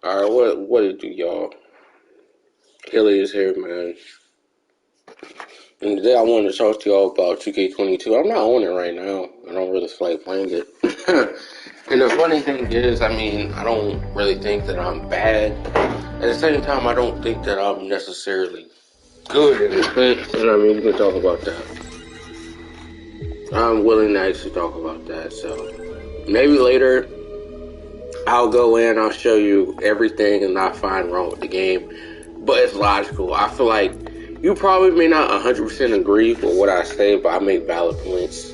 Alright, what it do, y'all? Hilly is here, man. And today I wanted to talk to y'all about 2K22. I'm not on it right now. I don't really feel like playing it. And the funny thing is, I mean, I don't really think that I'm bad. At the same time, I don't think that I'm necessarily good in it. And I mean, we can talk about that. I'm willing to actually talk about that. So maybe later I'll go in, I'll show you everything and not find wrong with the game. But it's logical. I feel like you probably may not 100% agree with what I say, but I make valid points.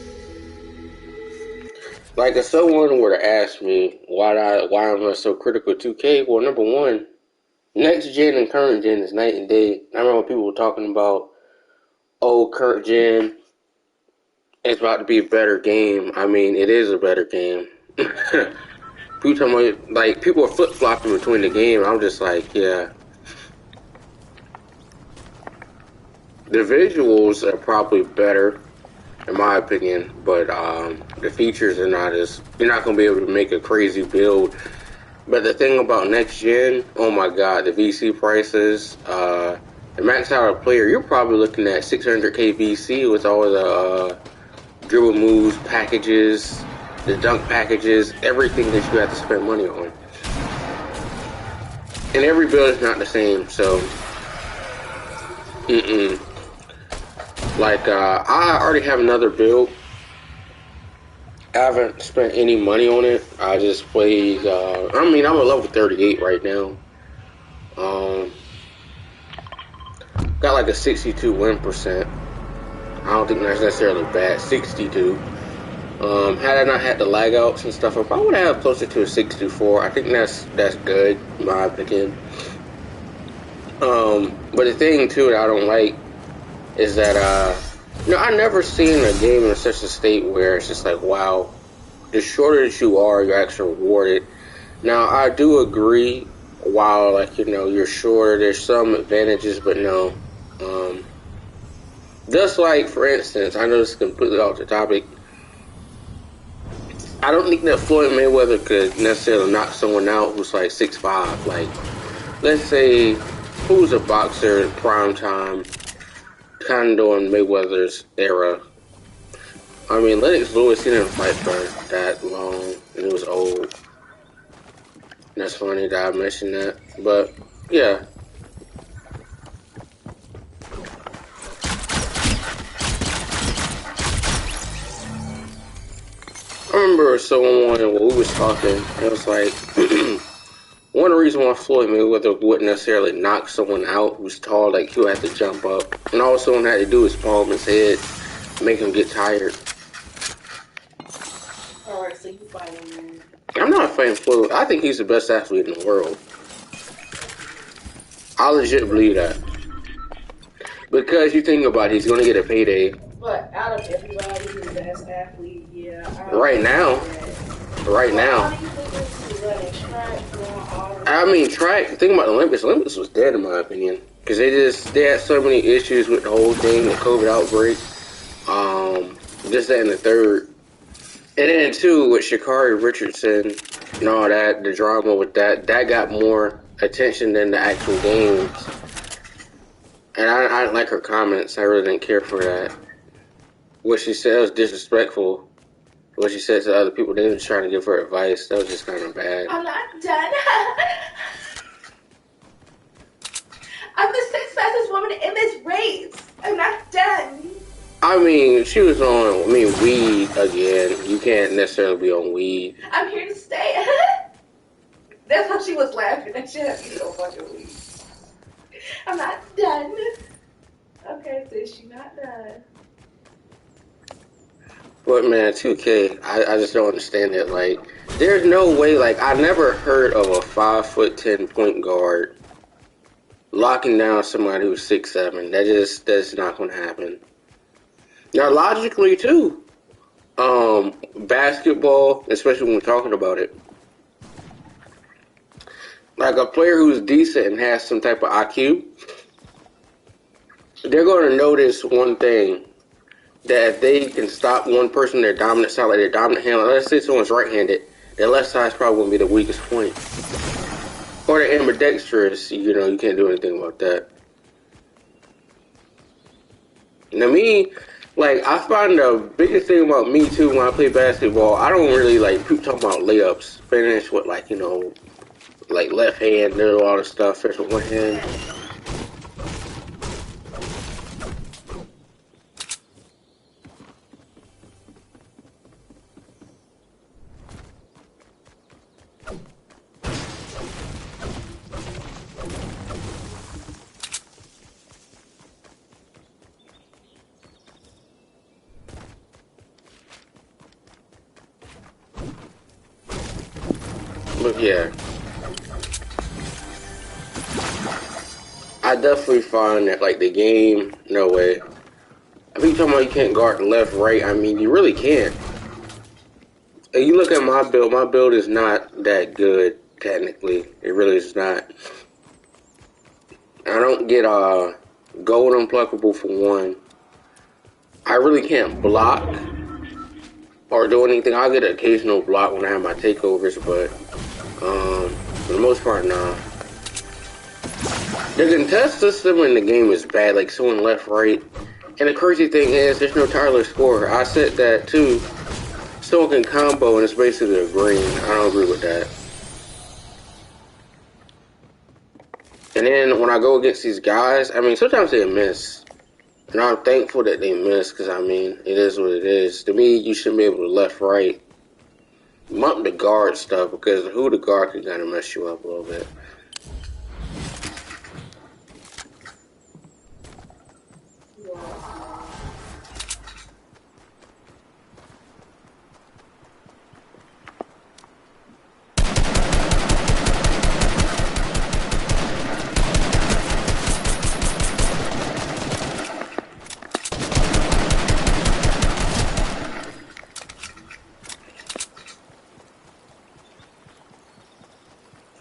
Like if someone were to ask me why am I so critical of 2K, well, number one, next gen and current gen is night and day. I remember people were talking about, oh, current gen is about to be a better game. I mean, it is a better game. People talking about, like, people are flip flopping between the game. I'm just like, yeah. The visuals are probably better, in my opinion, but the features are not as, you're not going to be able to make a crazy build. But the thing about next gen, oh my god, the VC prices, the max out player, you're probably looking at 600k VC with all the dribble moves, packages, the dunk packages, everything that you have to spend money on. And every build is not the same, so, Like, I already have another build. I haven't spent any money on it. I just played, I mean, I'm at level 38 right now. Got like a 62 win percent. I don't think that's necessarily bad. 62. Had I not had the lag outs and stuff, I probably would have closer to a 64. I think that's good, in my opinion. But the thing, too, that I don't like is that, I never seen a game in such a state where it's just like, wow, the shorter that you are, you're actually rewarded. Now, I do agree, while, like, you're shorter, there's some advantages, but no. Just like, for instance, I know this is completely off the topic, I don't think that Floyd Mayweather could necessarily knock someone out who's like 6'5". Like, let's say, who's a boxer in prime time, kind of during Mayweather's era. I mean, Lennox Lewis, he didn't fight for that long, and he was old. That's funny that I mentioned that, but yeah. I remember someone when we was talking, it was like, one of the reasons why Floyd Mayweather wouldn't necessarily knock someone out who's tall, like he'll have to jump up, and all someone had to do is palm his head, make him get tired. Alright, so you fighting, man. I'm not fighting Floyd. I think he's the best athlete in the world. I legit believe that. Because you think about it, he's going to get a payday. But out of everybody, he's the best athlete, yeah. Right now. Right now. I mean, track, think about the Olympics. Olympics was dead, in my opinion. Because they had so many issues with the whole thing, the COVID outbreak. This, that, and the third. And then, too, with Sha'Carri Richardson and all that, the drama with that got more attention than the actual games. And I didn't like her comments. I really didn't care for that. What she said was disrespectful. What she said to other people, they were trying to give her advice. That was just kind of bad. I'm not done. I'm the sixth fastest woman in this race. I'm not done. I mean, she was on, weed again. You can't necessarily be on weed. I'm here to stay. That's how she was laughing. And she had me so fucking weed. I'm not done. Okay, so she's not done. But man, 2K, I just don't understand it. Like, there's no way, like, I never heard of a 5'10" point guard locking down somebody who's 6'7". That's not gonna happen. Now, logically, too, basketball, especially when we're talking about it, like a player who's decent and has some type of IQ, they're going to notice one thing, that if they can stop one person, their dominant side, like their dominant hand, let's say someone's right-handed, their left side is probably going to be the weakest point. Or the ambidextrous, you know, you can't do anything about that. Now me, like, I find the biggest thing about me too when I play basketball, I don't really like people talking about layups. Finish with like, you know, like left hand, do all the stuff, finish with one hand. But yeah, I definitely find that like the game, no way. I think talking about you can't guard left, right. I mean, you really can't. If you look at my build is not that good technically. It really is not. I don't get gold unpluckable for one. I really can't block or do anything. I'll get an occasional block when I have my takeovers, but for the most part, nah. The contest system in the game is bad, like someone left, right. And the crazy thing is, there's no tireless score. I said that too. Someone can combo and it's basically a green. I don't agree with that. And then when I go against these guys, I mean, sometimes they miss. And I'm thankful that they miss, because I mean, it is what it is. To me, you shouldn't be able to left, right. Bump the guard stuff, because who the guard can kind of mess you up a little bit.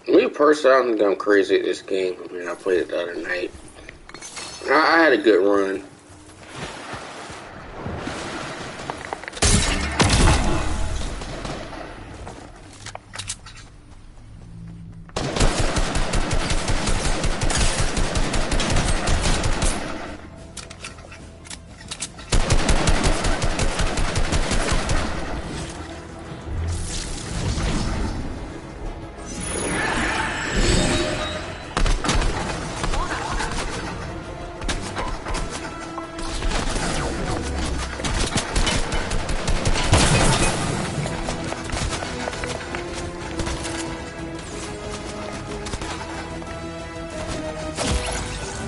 Me personally, I don't think I'm crazy at this game. I mean, I played it the other night. I had a good run.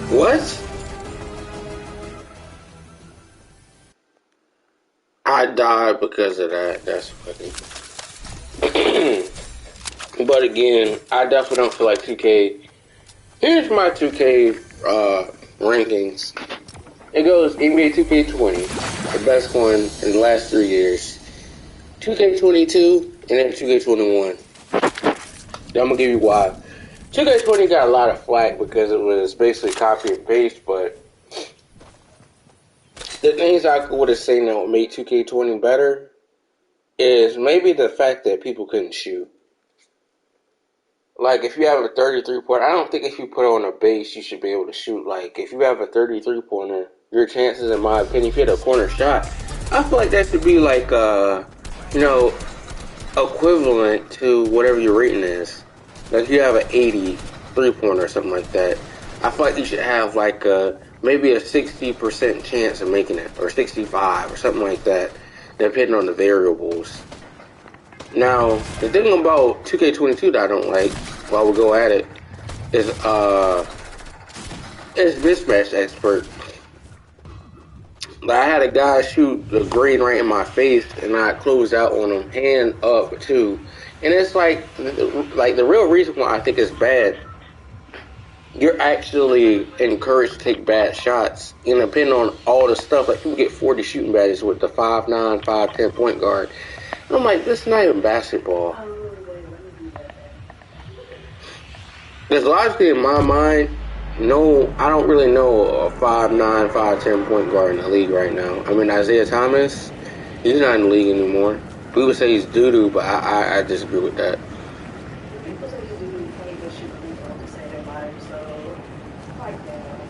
What? I died because of that. That's funny. But again, I definitely don't feel like 2K. Here's my 2K rankings. It goes NBA 2K20, the best one in the last 3 years. 2K22, and then 2K21. Then I'm gonna give you why. 2K20 got a lot of flack because it was basically copy and paste, but the things I would have said that made 2K20 better is maybe the fact that people couldn't shoot. Like, if you have a 33-pointer, I don't think if you put on a base, you should be able to shoot. Like, if you have a 33-pointer, your chances, in my opinion, if you hit a corner shot, I feel like that should be like, you know, equivalent to whatever your rating is. Like, if you have an 80 3-pointer or something like that, I feel like you should have like maybe a 60% chance of making it, or 65, or something like that, depending on the variables. Now, the thing about 2K22 that I don't like, while we go at it, is mismatch expert. Like, I had a guy shoot the green right in my face, and I closed out on him, hand up too. And it's like the real reason why I think it's bad, you're actually encouraged to take bad shots. And depending on all the stuff, like people get 40 shooting badges with the 5'9", 5'10" point guard. And I'm like, this is not even basketball. Because logically in my mind, no, I don't really know a 5'9", 5'10" point guard in the league right now. I mean, Isaiah Thomas, he's not in the league anymore. We would say he's doo-doo, but I disagree with that. life, so like that.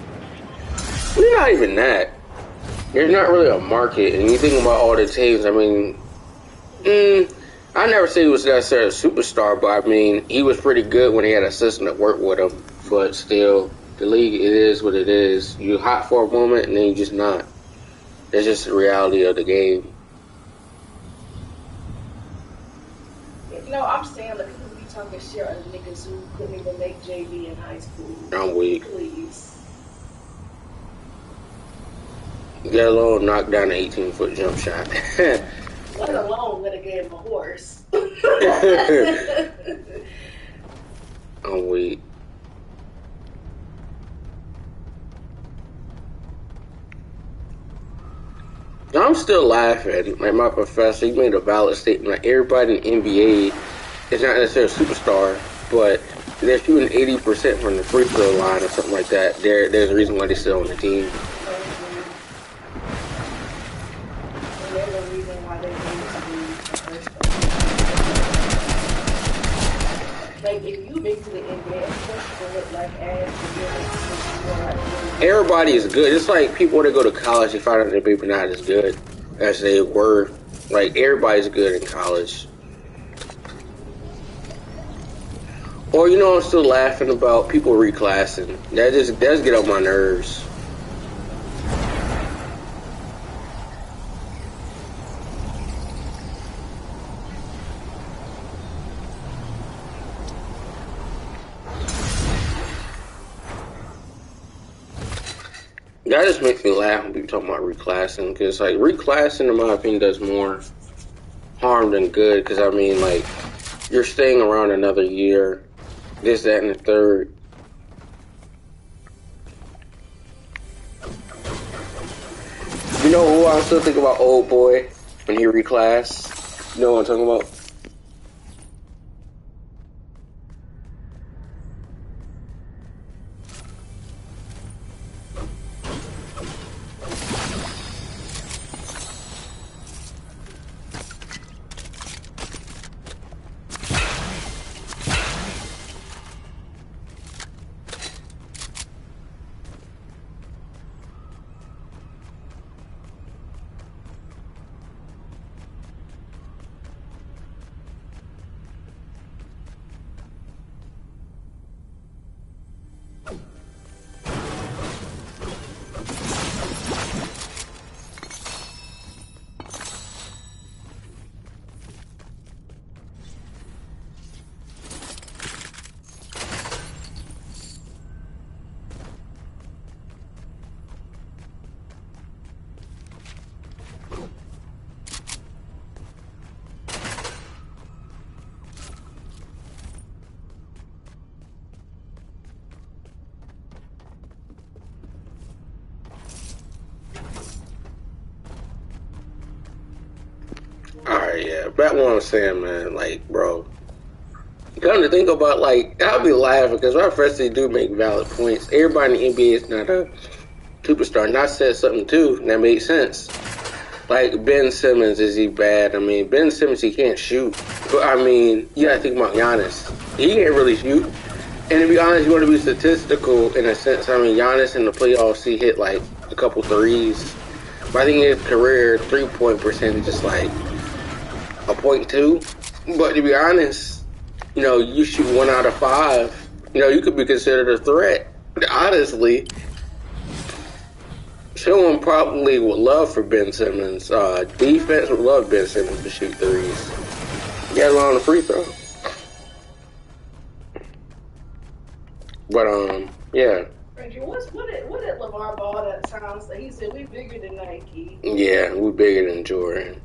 It's not even that. There's not really a market, and you think about all the teams. I mean, I never say he was necessarily a superstar, but I mean, he was pretty good when he had a system that worked with him. But still, the league, it is what it is. You hot for a moment, and then you just not. That's just the reality of the game. No, I'm saying like people be talking shit on niggas who couldn't even make JV in high school. I'm weak. Please. Let alone knock down an 18-foot jump shot. Let alone let a game a horse. I'm weak. I'm still laughing. Like my professor, he made a valid statement. Like everybody in the NBA is not necessarily a superstar, but they're shooting 80% from the free throw line or something like that. There's a reason why they're still on the team. And there's a reason why they need to be the first place. Like if you make to the NBA, of course you look like ass. Everybody is good. It's like people that go to college and find out they're maybe not as good as they were. Like everybody's good in college. Or you know, I'm still laughing about people reclassing. That just does get on my nerves. That just makes me laugh when people talk about reclassing, because like reclassing, in my opinion, does more harm than good. Because I mean, like you're staying around another year, this, that, and the third. You know who I still think about? Old boy when he reclassed. You know what I'm talking about? Alright, yeah. Back what I'm saying, man. Like, bro. Come to think about, like, I'll be laughing because my friends, they do make valid points. Everybody in the NBA is not a superstar. And I said something, too, that made sense. Like, Ben Simmons, is he bad? I mean, Ben Simmons, he can't shoot. But, I mean, you gotta think about Giannis. He can't really shoot. And to be honest, you want to be statistical in a sense. I mean, Giannis in the playoffs, he hit, like, a couple threes. But I think his career three-point percentage is, like, a 0.2. But to be honest, you know, you shoot 1 out of 5. You know, you could be considered a threat. Honestly, someone probably would love for Ben Simmons. Defense would love Ben Simmons to shoot threes. Get along the free throw. But yeah. Reggie, what did LeVar Ball that time say? He said we bigger than Nike. Yeah, we bigger than Jordan.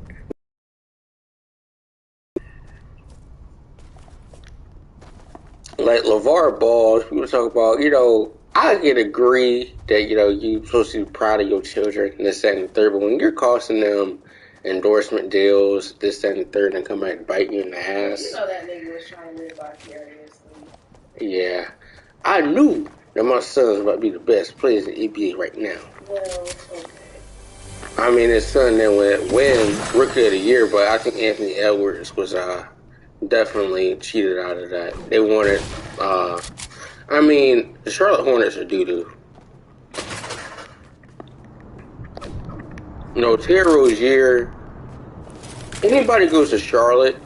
Like LeVar Ball, people talk about, you know, I can agree that, you know, you're supposed to be proud of your children, and this, that, and the third, but when you're costing them endorsement deals, this, that, and the third, and come back and bite you in the ass. You know that nigga was trying to live vicariously. Yeah. I knew that my son's about to be the best players in the NBA right now. Well, okay. I mean, his son then win Rookie of the Year, but I think Anthony Edwards was definitely cheated out of that. They wanted I mean, the Charlotte Hornets are doo-doo. No, Terry Rozier. Anybody goes to Charlotte,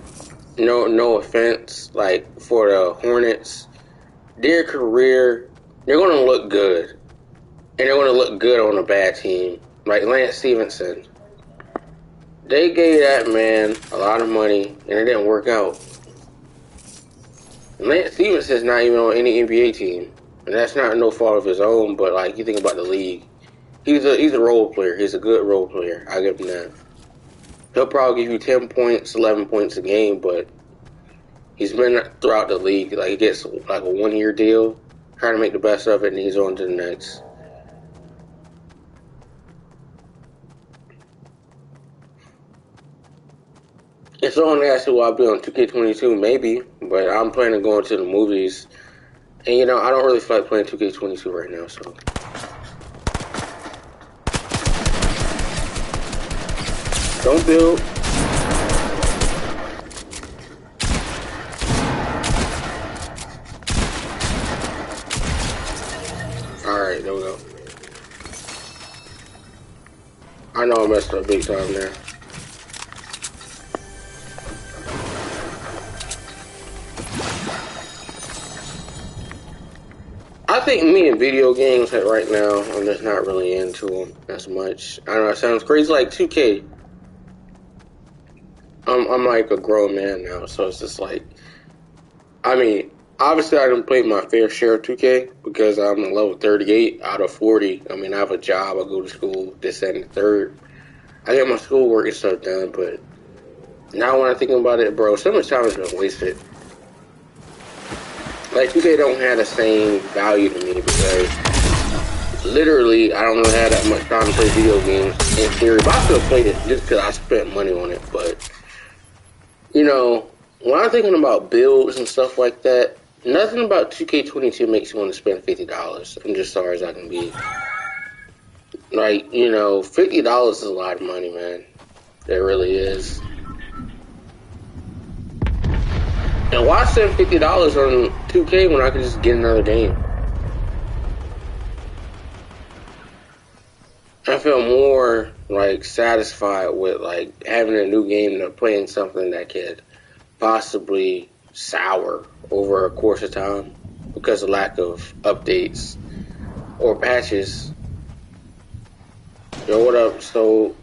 no offense, like for the Hornets, their career, they're gonna look good, and they're gonna look good on a bad team. Like Lance Stevenson, they gave that man a lot of money, and it didn't work out. And Lance Stevenson's not even on any NBA team, and that's not no fault of his own. But like you think about the league, he's a role player. He's a good role player. I give him that. He'll probably give you 10 points, 11 points a game, but he's been throughout the league. Like, he gets like a 1-year deal, trying to make the best of it, and he's on to the next. If someone asks who I'll be on 2K22, maybe, but I'm planning on going to the movies. And, I don't really feel like playing 2K22 right now, so. Don't build. Alright, there we go. I know I messed up big time there. I think me and video games right now, I'm just not really into them as much. I know it sounds crazy, like 2K. I'm like a grown man now, so it's just like, I mean, obviously I didn't play my fair share of 2K because I'm a level 38 out of 40. I mean, I have a job, I go to school, this, that, and the third. I get my schoolwork and stuff done, but now when I think about it, bro, so much time has been wasted. Like, 2K don't have the same value to me because literally I don't really have that much time to play video games in theory. But I still played it just because I spent money on it. But, when I'm thinking about builds and stuff like that, nothing about 2K22 makes me want to spend $50. I'm just sorry as I can be. Like, $50 is a lot of money, man. It really is. And why spend $50 on 2K when I could just get another game? I feel more like satisfied with like having a new game than playing something that could possibly sour over a course of time because of lack of updates or patches. Yo, what up? So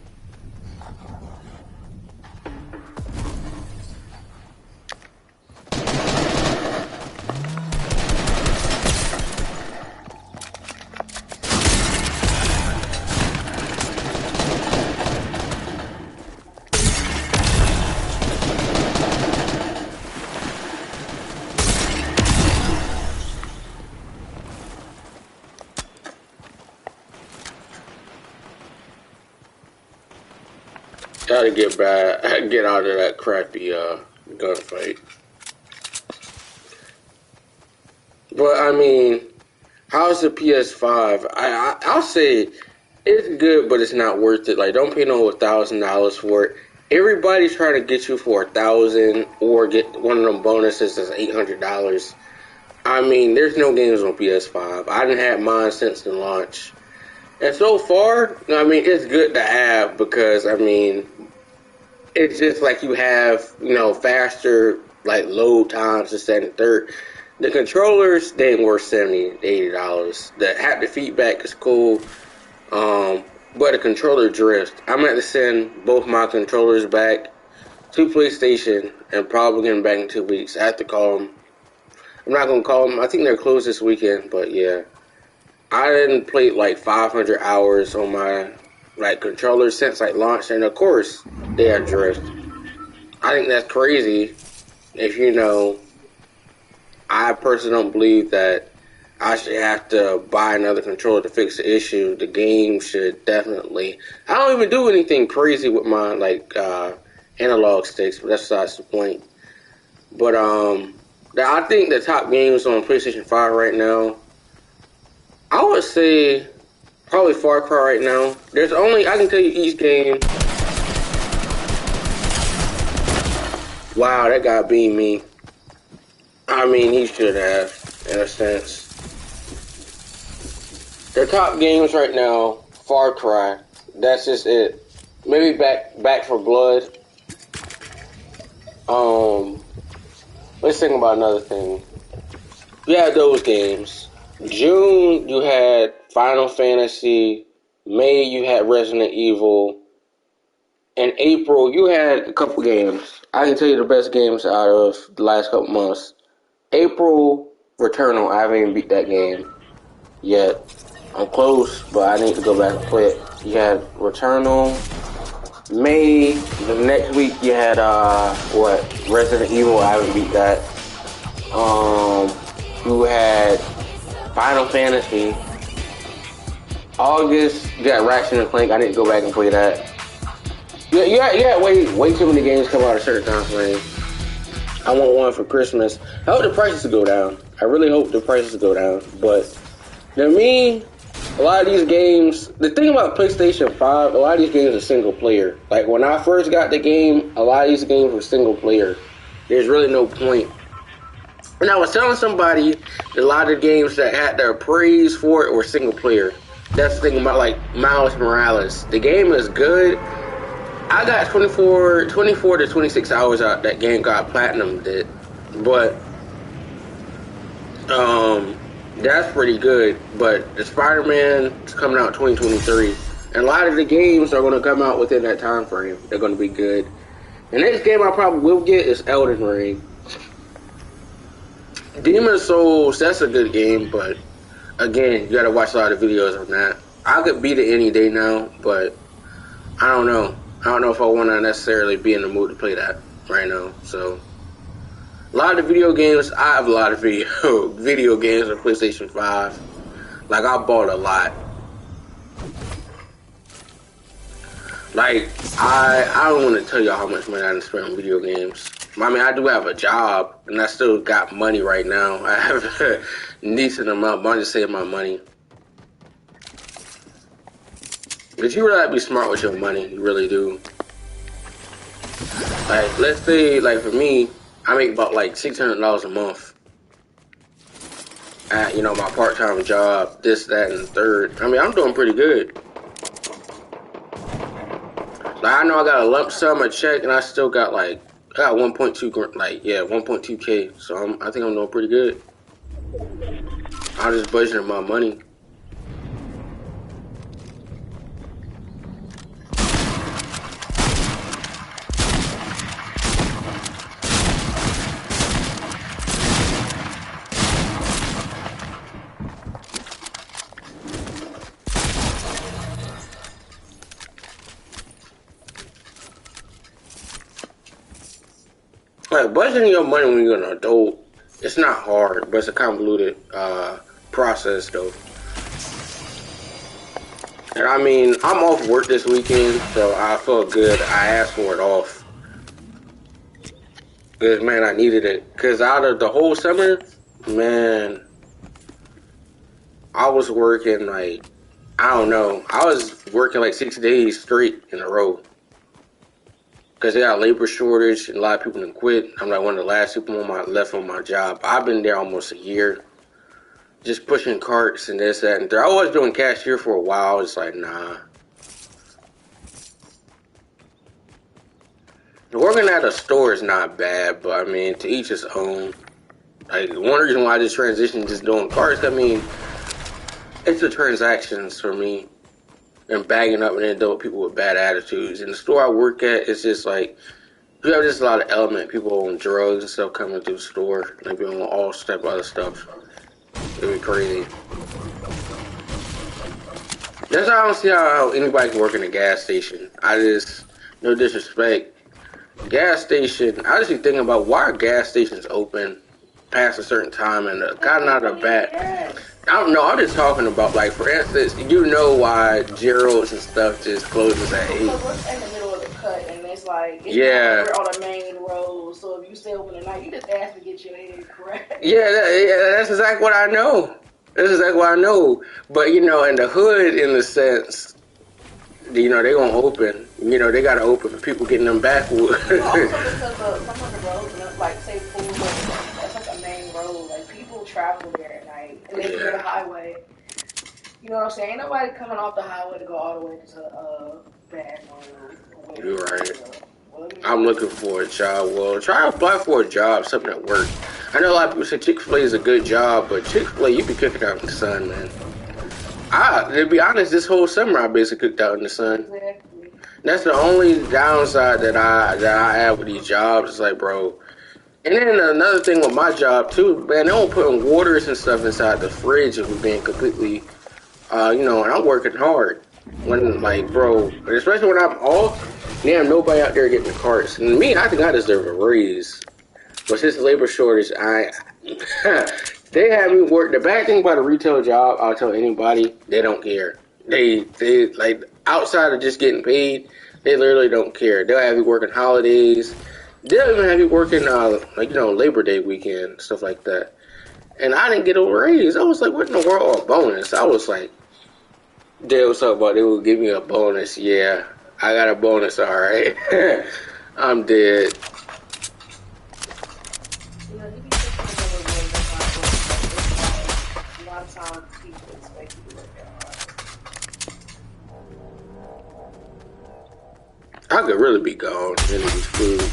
gotta get out of that crappy gunfight. But I mean, how's the PS5? I'll say it's good, but it's not worth it. Like, don't pay no $1,000 for it. Everybody's trying to get you for $1,000 or get one of them bonuses that's $800. I mean, there's no games on PS5. I didn't have mine since the launch. And so far, I mean, it's good to have because, I mean, it's just like you have, faster, like, load times, this, that, and the third. The controllers, they ain't worth $70, $80. The haptic feedback is cool, but the controller drifts. I'm going to have to send both my controllers back to PlayStation and probably get them back in 2 weeks. I have to call them. I'm not going to call them. I think they're closed this weekend, but yeah. I didn't play like 500 hours on my controllers since launch, and of course they are drift. I think that's crazy. If I personally don't believe that I should have to buy another controller to fix the issue. The game should definitely. I don't even do anything crazy with my analog sticks, but that's besides the point. But I think the top games on PlayStation 5 right now, I would say probably Far Cry right now. I can tell you each game. Wow, that guy beat me. I mean, he should have, in a sense. The top games right now, Far Cry. That's just it. Maybe Back for Blood. Let's think about another thing. You had those games. June, you had Final Fantasy. May, you had Resident Evil. In April, you had a couple games. I can tell you the best games out of the last couple months. April, Returnal. I haven't even beat that game yet. I'm close, but I need to go back and play it. You had Returnal. May, the next week, you had, Resident Evil. I haven't beat that. You had Final Fantasy. August, you got Ratchet and Clank. I need to go back and play that. You had way too many games come out at a certain time frame. I want one for Christmas. I hope the prices go down. I really hope the prices go down. But to me, a lot of these games, the thing about PlayStation 5, a lot of these games are single player. Like when I first got the game, a lot of these games were single player. There's really no point. And I was telling somebody a lot of the games that had their praise for it were single player. That's the thing about like Miles Morales. The game is good. I got 24 to 26 hours out that game, got platinum did. But that's pretty good. But the Spider-Man is coming out 2023. And a lot of the games are going to come out within that time frame. They're going to be good. The next game I probably will get is Elden Ring. Demon's Souls, that's a good game, but again, you gotta watch a lot of videos on that. I could beat it any day now, but I don't know. I don't know if I want to necessarily be in the mood to play that right now. So, a lot of the video games, I have a lot of video games on PlayStation 5. Like, I bought a lot. Like, I don't want to tell y'all how much money I done spent on video games. I mean, I do have a job, and I still got money right now. I have a decent amount, but I'm just saving my money. But you really have to be smart with your money. You really do. Like, let's say, like, for me, I make about, like, $600 a month. At, you know, my part-time job, this, that, and the third. I mean, I'm doing pretty good. Like, I know I got a lump sum, a check, and I still got, like, I got 1.2K. So I think I'm doing pretty good. I'm just budgeting my money. Like, budgeting your money when you're an adult, it's not hard, but it's a convoluted process, though. And I mean, I'm off work this weekend, so I felt good. I asked for it off. Because, man, I needed it. Because out of the whole summer, man, I was working, like, I don't know. I was working, like, 6 days straight in a row. Because they got a labor shortage and a lot of people done quit. I'm like one of the last people left on my job. I've been there almost a year. Just pushing carts and this, that, and that. I was doing cashier for a while. It's like, nah. Working at a store is not bad, but I mean, to each his own. Like, one reason why I just transitioned just doing carts, I mean, it's the transactions for me. And bagging up and then deal with people with bad attitudes. In the store I work at, it's just like, you have just a lot of element, people on drugs and stuff coming through the store. They be on all type of other stuff. It'd be crazy. That's why I don't see how anybody can work in a gas station. I just, no disrespect. Gas station, I just be thinking about why are gas stations open past a certain time and kind of not a bad. I don't know, I'm just talking about, like, for instance, you know why Gerald's and stuff just closes at 8. Because we're in the middle of the cut, and it's like, it's yeah, we're on the main road, so if you stay open at night, you just ask to get your head correct. Yeah, that's exactly what I know. That's exactly what I know. But, you know, in the hood, in the sense, you know, they gonna open. You know, they gotta open for people getting them backwood. Also because some of the roads, like, say, Full that's like a main road. Like, people travel there at night, and they go to the highway. You know what I'm saying? Ain't nobody coming off the highway to go all the way to Baton Rouge. You're right. I'm looking for a job. Well, try to apply for a job, something at work. I know a lot of people say Chick-fil-A is a good job, but Chick-fil-A, you be cooking out in the sun, man. To be honest, this whole summer I basically cooked out in the sun. Exactly. That's the only downside that I have with these jobs. It's like, bro. And then another thing with my job too, man, they don't put waters and stuff inside the fridge if we're being completely, and I'm working hard. When, like, bro, especially when I'm off, damn, nobody out there getting the carts. And me, I think I deserve a raise. But since the labor shortage, they have me work. The bad thing about a retail job, I'll tell anybody, they don't care. They like, outside of just getting paid, they literally don't care. They'll have you working holidays. They'll even have you working, Labor Day weekend, stuff like that. And I didn't get a raise. I was like, what in the world? A bonus? I was like, they was talking about they would give me a bonus. Yeah, I got a bonus, all right. I'm dead. I could really be gone in this food.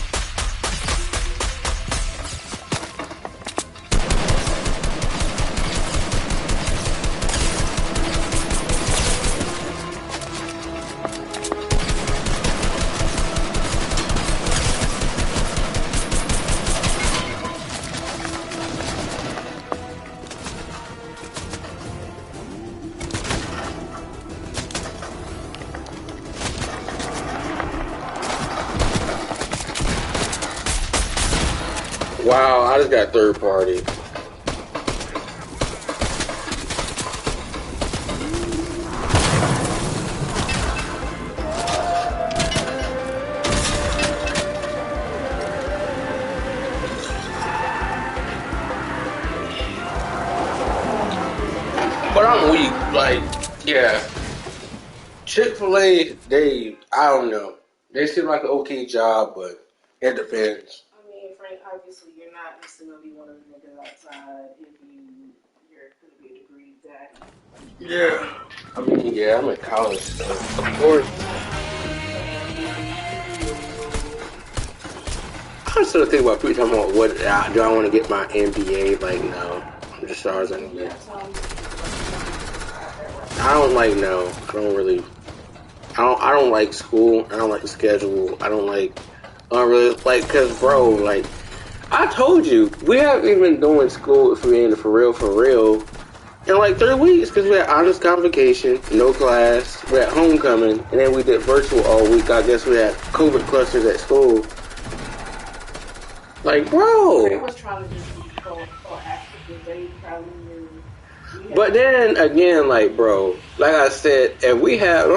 Wow, I just got third party. But I'm weak, like, yeah. Chick-fil-A, I don't know. They seem like an okay job, but it depends. Obviously, you're not necessarily going to be one of the niggas outside if you're going to be a degree daddy. Yeah. I mean, yeah, I'm in college, so of course. I still think about people talking about what do I want to get my MBA? Like, no. I'm just sorry as I can get. I don't like, no. I don't like school. I don't like the schedule. I don't really like, cause bro, like, I told you, we haven't even been doing school for real, in like 3 weeks, because we had honors convocation, no class, we had homecoming, and then we did virtual all week. I guess we had COVID clusters at school. Like, bro. They was trying to just be proactive, they probably knew. But then again, like, bro, like I said, I'm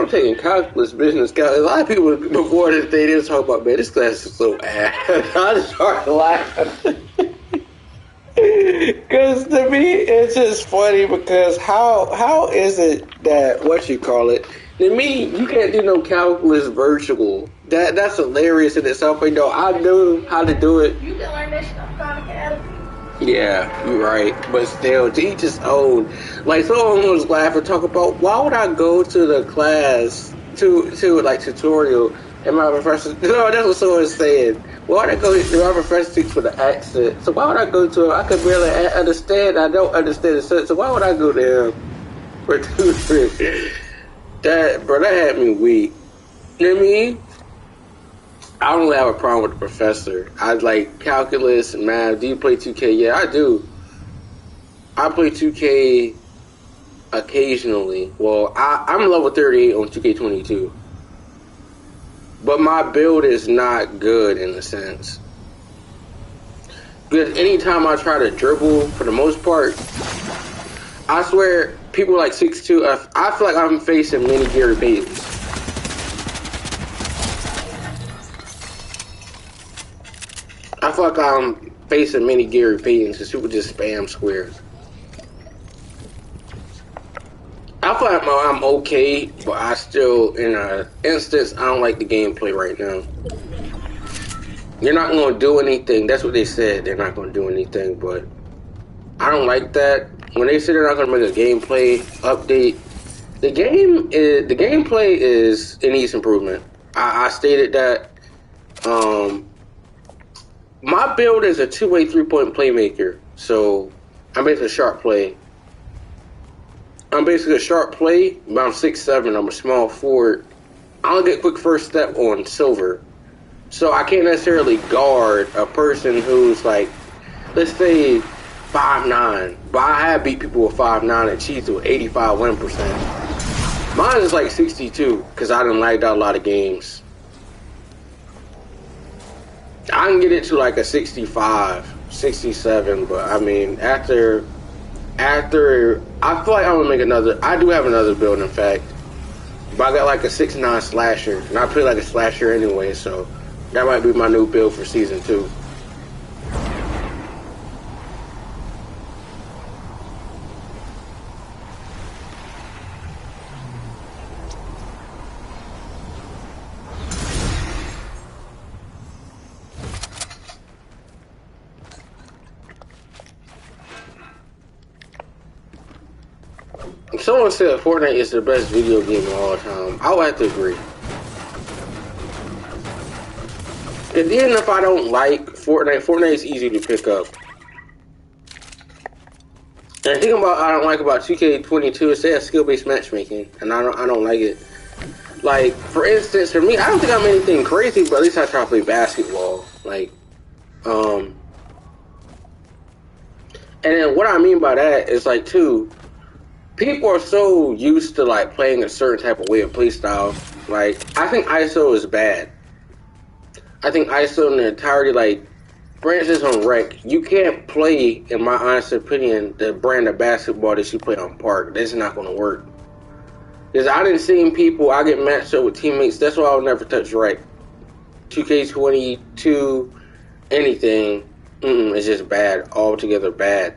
taking calculus, business calculus. A lot of people before this, they didn't talk about, man, this class is so ass. I just started laughing. Because to me, it's just funny because how is it that, to me, you can't do no calculus virtual. That's hilarious in itself. I knew how to do it. You can learn that shit on Khan Academy. Yeah, you're right. But still, to each his own. Like, someone was laughing, talking about, why would I go to the class, to like, tutorial, and my professor, that's what someone was saying. Why would I go to my professor teach for the accent? So why would I go to him? I could barely understand. I don't understand the sense. So why would I go to him for tutoring? That had me weak. You know what I mean? I don't really have a problem with the professor. I like calculus, math. Do you play 2K? Yeah, I do. I play 2K occasionally. Well, I'm level 38 on 2K22. But my build is not good in a sense. Because anytime I try to dribble, for the most part, I swear, people like 6'2", I feel like I'm facing mini Gary Paytons. I feel like I'm facing many Gary Paytons because people just spam squares. I feel like I'm okay, but I still, in an instance, I don't like the gameplay right now. You're not going to do anything. That's what they said. They're not going to do anything, but I don't like that. When they say they're not going to make a gameplay update, the gameplay is it needs improvement. I stated that. My build is a two-way three-point playmaker, so I'm basically a sharp play. I'm basically a sharp play, but I'm 6'7". I'm a small forward. I don't get quick first step on silver, so I can't necessarily guard a person who's like, let's say 5'9". But I have beat people with 5'9" and cheats with 85 win percent. Mine is like 62 because I done lagged out a lot of games. I can get it to like a 65, 67, but I mean, after, I feel like I'm gonna make another, I do have another build in fact, but I got like a 6'9" slasher, and I play like a slasher anyway, so that might be my new build for season 2. Someone said Fortnite is the best video game of all time. I would have to agree. And even if I don't like Fortnite is easy to pick up. And the thing about I don't like about 2K22 is they have skill-based matchmaking, and I don't like it. Like, for instance, for me, I don't think I'm anything crazy, but at least I try to play basketball. Like, and then what I mean by that is like, too, people are so used to like playing a certain type of way of play style. Like, I think ISO is bad. I think ISO in the entirety, like, for instance on rec, you can't play, in my honest opinion, the brand of basketball that you play on park. This is not going to work. Because I didn't see people, I get matched up with teammates, that's why I'll never touch rec. 2K22, anything, it's just bad, altogether bad.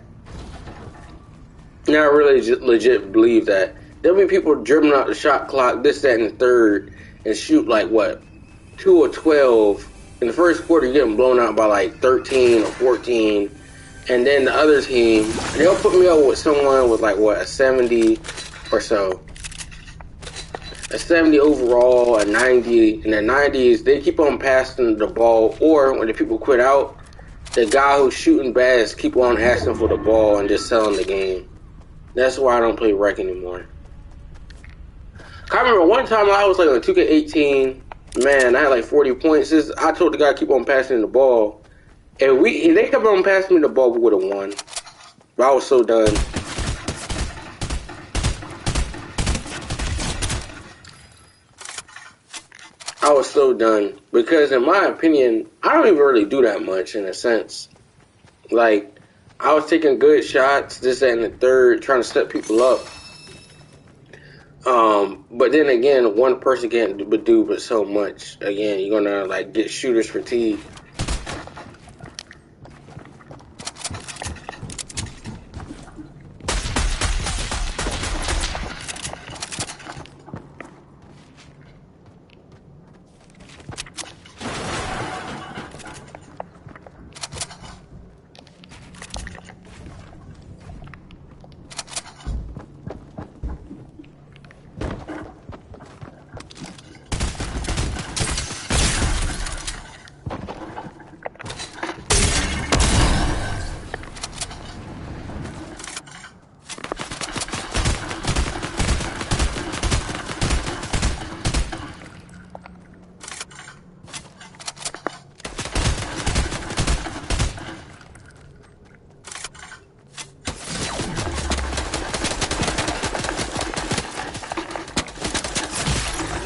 Now I really legit believe that there'll be people dribbling out the shot clock, this, that, and the third, and shoot like what, 2 or 12. In the first quarter, you're getting blown out by like 13 or 14, and then the other team, they'll put me up with someone with like what, a 70 or so, a 70 overall, a 90, and the 90s they keep on passing the ball, or when the people quit out, the guy who's shooting bad keep on asking for the ball and just selling the game. That's why I don't play rec anymore. I remember one time I was like on 2K18, man, I had like 40 points. I told the guy to keep on passing the ball, and they kept on passing me the ball, we would have won. But I was so done. I was so done because, in my opinion, I don't even really do that much in a sense. Like, I was taking good shots, this, that, and the third, trying to set people up. But then again, one person can't do but so much. Again, you're gonna like get shooter's fatigue.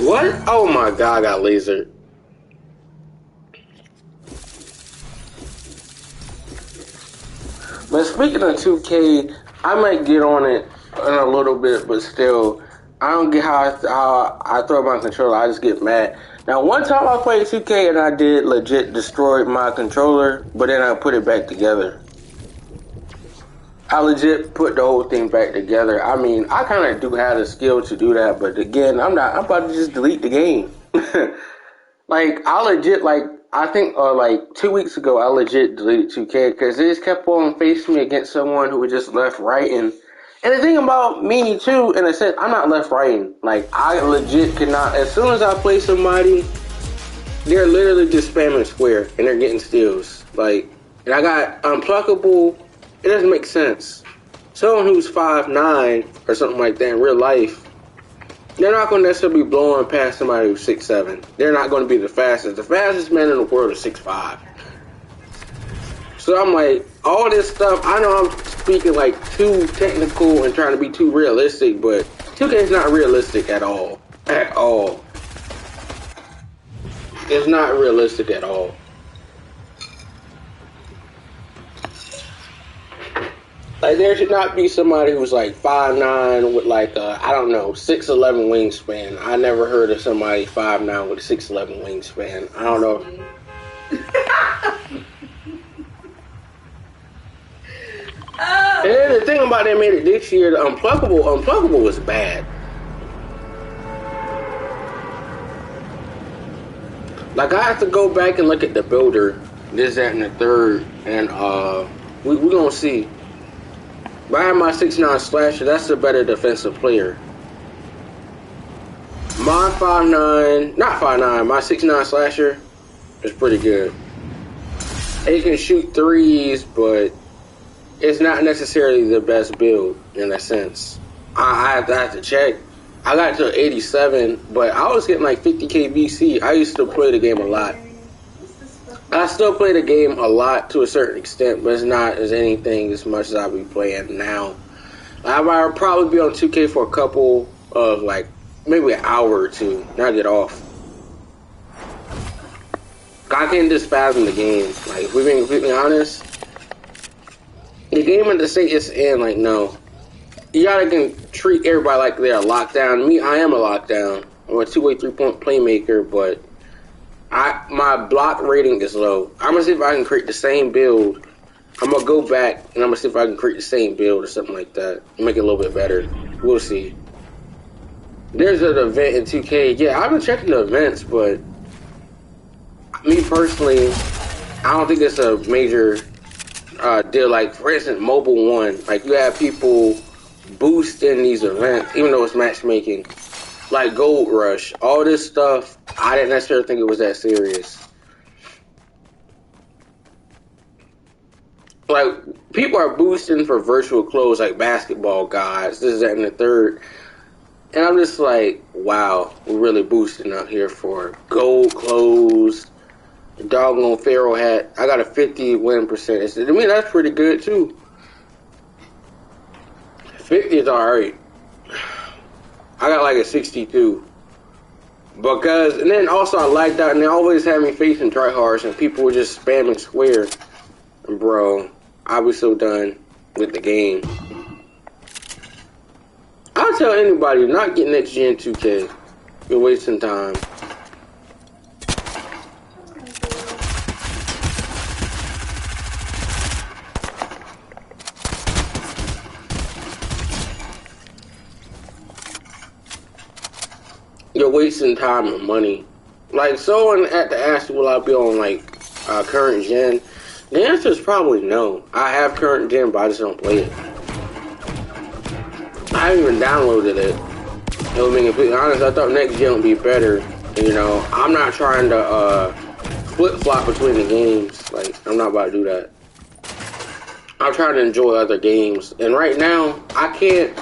What? Oh my god, I got lasered. But speaking of 2K, I might get on it in a little bit, but still, I don't get how I throw my controller. I just get mad. Now, one time I played 2K and I did legit destroy my controller, but then I put it back together. I legit put the whole thing back together. I mean, I kind of do have the skill to do that, but again, I'm about to just delete the game. Like, I think like 2 weeks ago, I legit deleted 2K because they just kept on facing me against someone who was just left right, and And the thing about me too, in a sense, I'm not left writing. Like I legit cannot. As soon as I play somebody, they're literally just spamming square and they're getting steals. Like, and I got unpluckable. It doesn't make sense. Someone who's 5'9" or something like that in real life, they're not going to necessarily be blowing past somebody who's 6'7". They're not going to be the fastest. The fastest man in the world is 6'5". So I'm like, all this stuff, I know I'm speaking like too technical and trying to be too realistic, but 2K is not realistic at all. At all. It's not realistic at all. Like, there should not be somebody who's like 5'9" with like I don't know, 6'11" wingspan. I never heard of somebody 5'9" with a 6'11" wingspan. I don't know. And then the thing about they made it this year, the unpluckable was bad. Like, I have to go back and look at the builder, this, that, and the third, and we gonna see. But I have my 6'9" slasher, that's the better defensive player. My 5'9", not 5'9", my 6'9" slasher is pretty good. He can shoot threes, but it's not necessarily the best build in a sense. I have to check. I got to 87, but I was getting like 50k VC. I used to play the game a lot. I still play the game a lot to a certain extent, but it's not as anything as much as I'll be playing now. I'll probably be on 2K for a couple of like maybe an hour or two, and I get off. I can't just fathom the game. Like, if we're being completely honest, the game in the state it's in, like, no. You gotta treat everybody like they're a lockdown. Me, I am a lockdown. I'm a two-way three-point playmaker, but my block rating is low. I'm gonna see if I can create the same build. I'm gonna go back and I'm gonna see if I can create the same build or something like that. Make it a little bit better. We'll see. There's an event in 2K. Yeah, I've been checking the events, but me personally, I don't think it's a major deal. Like, for instance, Mobile One. Like, you have people boosting these events, even though it's matchmaking. Like Gold Rush, all this stuff, I didn't necessarily think it was that serious. Like, people are boosting for virtual clothes, like basketball guys, this, that, and the third. And I'm just like, wow, we're really boosting out here for gold clothes, doggone Pharaoh hat. I got a 50 win percentage. I mean, that's pretty good too. 50 is alright. I got like a 62. Because, and then also I liked that, and they always had me facing tryhards, and people were just spamming square. And bro, I was so done with the game. I'll tell anybody, not get next gen 2K. You're wasting time. You're wasting time and money. Like, someone had to ask you, will I be on, like, current gen? The answer is probably no. I have current gen, but I just don't play it. I haven't even downloaded it. It would be completely honest, I thought next gen would be better. You know, I'm not trying to flip-flop between the games. Like, I'm not about to do that. I'm trying to enjoy other games. And right now, I can't,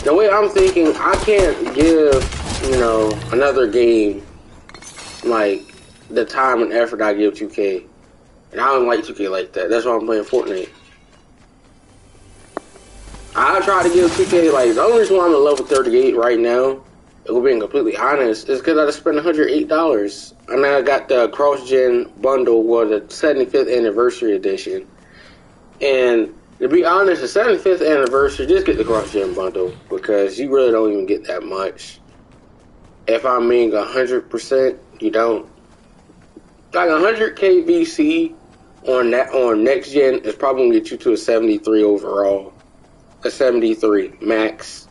the way I'm thinking, I can't give, you know, another game, like, the time and effort I give 2K. And I don't like 2K like that. That's why I'm playing Fortnite. I try to give 2K, like, the only reason why I'm at level 38 right now, if we're being completely honest, is because I just spent $108. And I got the cross-gen bundle, well, the 75th anniversary edition. And to be honest, the 75th anniversary, just get the cross-gen bundle, because you really don't even get that much. If I'm being 100%, you don't. Like 100k VC on next gen is probably gonna get you to a 73 overall, a 73 max,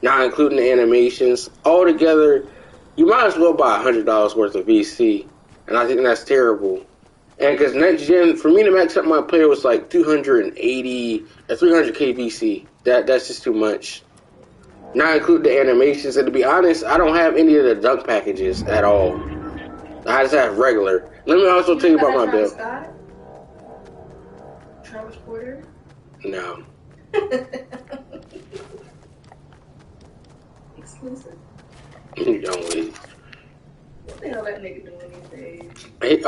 not including the animations. Altogether, you might as well buy $100 worth of VC, and I think that's terrible. And because next gen, for me to max up my player was like 280 or 300 KVC. That's just too much. Not include the animations. And to be honest, I don't have any of the dunk packages at all. I just have regular. Let me also tell you about my build. Travis Porter? No. Exclusive. Don't leave. What the hell that nigga doing these days? Hey,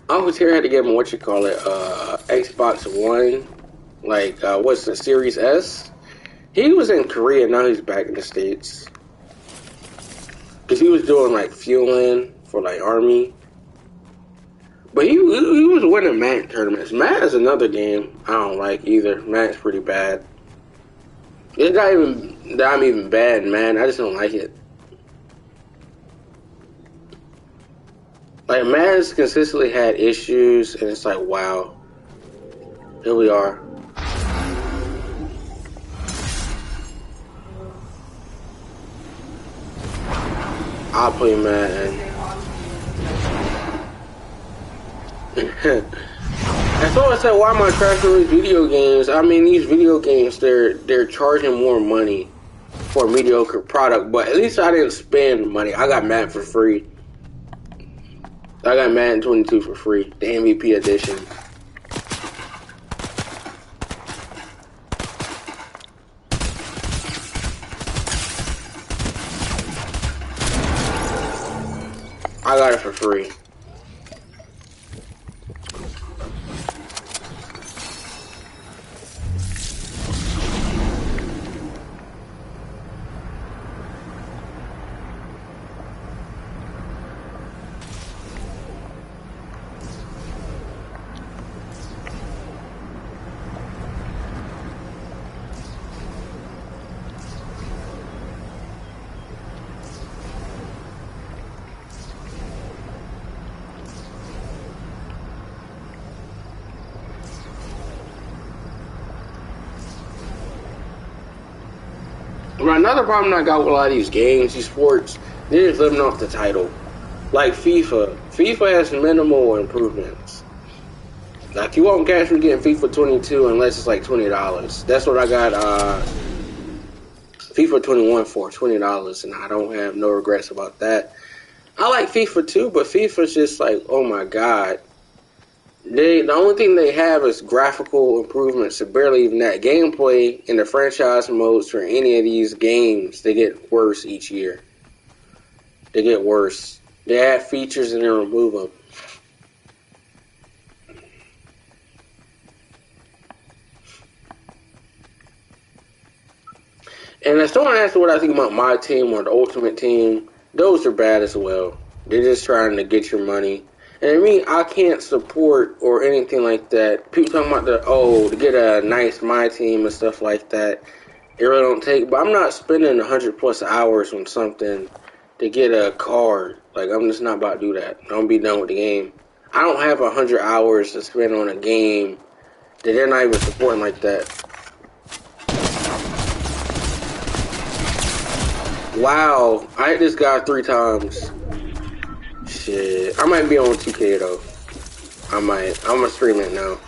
Uncle Terry had to give him Xbox One, what's the Series S? He was in Korea, now he's back in the States. Because he was doing, fueling for, Army. But he was winning Madden tournaments. Madden is another game I don't like either. Madden's pretty bad. It's not even that I'm even bad, man. I just don't like it. Madden's consistently had issues, and it's like, wow. Here we are. I'll play Madden. And so I said, why am I trashing these video games? I mean, these video games, they're charging more money for a mediocre product, but at least I didn't spend money. I got Madden for free. I got Madden 22 for free, the MVP edition. I got it for free. Another problem I got with a lot of these games, these sports, they're just living off the title. Like FIFA. FIFA has minimal improvements. You won't catch me getting FIFA 22 unless it's $20. That's what I got FIFA 21 for, $20, and I don't have no regrets about that. I like FIFA too, but FIFA's just oh my god. The only thing they have is graphical improvements, and barely even that. Gameplay in the franchise modes for any of these games, they get worse each year. They get worse. They add features and then remove them. And if someone asks me what I think about my team or the Ultimate Team, those are bad as well. They're just trying to get your money. And I mean, I can't support or anything like that. People talking about to get a nice My Team and stuff like that. It really don't take, but I'm not spending 100+ hours on something to get a card. I'm just not about to do that. I'm be done with the game. I don't have 100 hours to spend on a game that they're not even supporting like that. Wow, I hit this guy 3 times. Shit, I might be on 2K though. I might. I'm gonna stream it now.